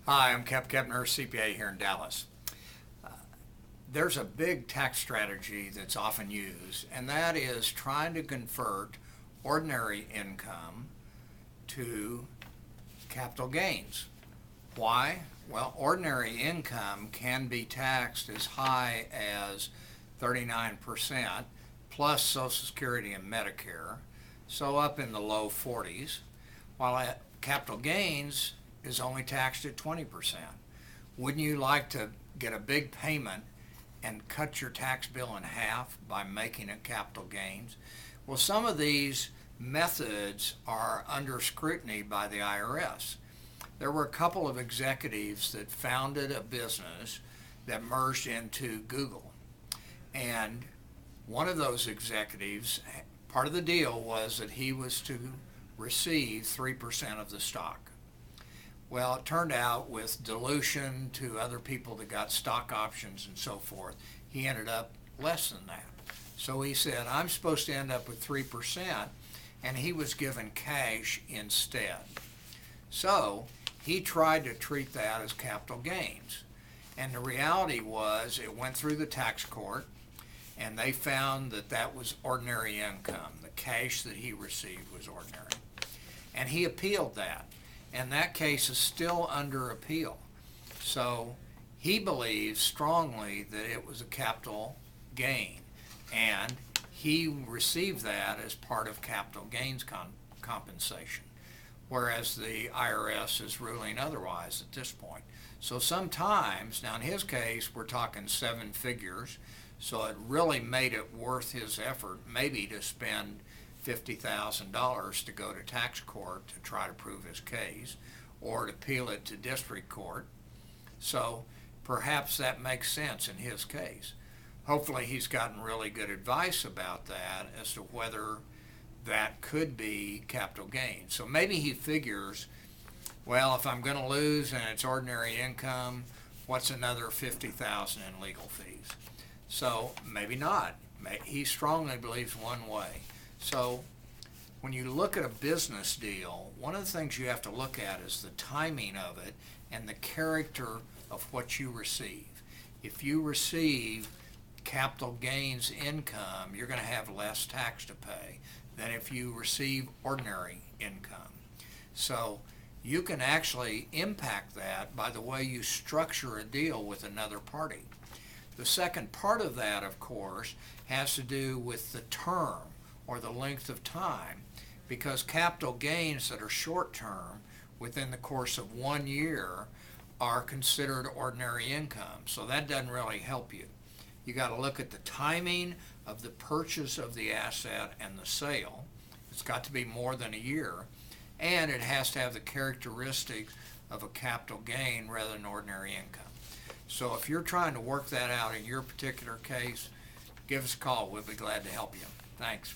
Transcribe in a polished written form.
Hi, I'm Kep Kepner, CPA here in Dallas. There's a big tax strategy that's often used, and that is trying to convert ordinary income to capital gains. Why? Well, ordinary income can be taxed as high as 39% plus Social Security and Medicare, so up in the low 40s, while capital gains is only taxed at 20%. Wouldn't you like to get a big payment and cut your tax bill in half by making it capital gains? Well, some of these methods are under scrutiny by the IRS. There were a couple of executives that founded a business that merged into Google. And one of those executives, part of the deal was that he was to receive 3% of the stock. Well, it turned out with dilution to other people that got stock options and so forth, he ended up less than that. So he said, I'm supposed to end up with 3%, and he was given cash instead. So he tried to treat that as capital gains. And the reality was it went through the tax court, and they found that that was ordinary income. The cash that he received was ordinary. And he appealed that. And that case is still under appeal. So he believes strongly that it was a capital gain, and he received that as part of capital gains compensation, whereas the IRS is ruling otherwise at this point. So sometimes, now in his case, we're talking 7 figures, so it really made it worth his effort maybe to spend $50,000 to go to tax court to try to prove his case, or to appeal it to district court. So perhaps that makes sense in his case. Hopefully he's gotten really good advice about that as to whether that could be capital gain. So maybe he figures, well, if I'm going to lose and it's ordinary income, what's another $50,000 in legal fees? So maybe not. He strongly believes one way. So when you look at a business deal, one of the things you have to look at is the timing of it and the character of what you receive. If you receive capital gains income, you're going to have less tax to pay than if you receive ordinary income. So you can actually impact that by the way you structure a deal with another party. The second part of that, of course, has to do with the term or the length of time, because capital gains that are short term within the course of 1 year are considered ordinary income. So that doesn't really help you. You got to look at the timing of the purchase of the asset and the sale. It's got to be more than a year, and it has to have the characteristics of a capital gain rather than ordinary income. So if you're trying to work that out in your particular case, give us a call. We'll be glad to help you. Thanks.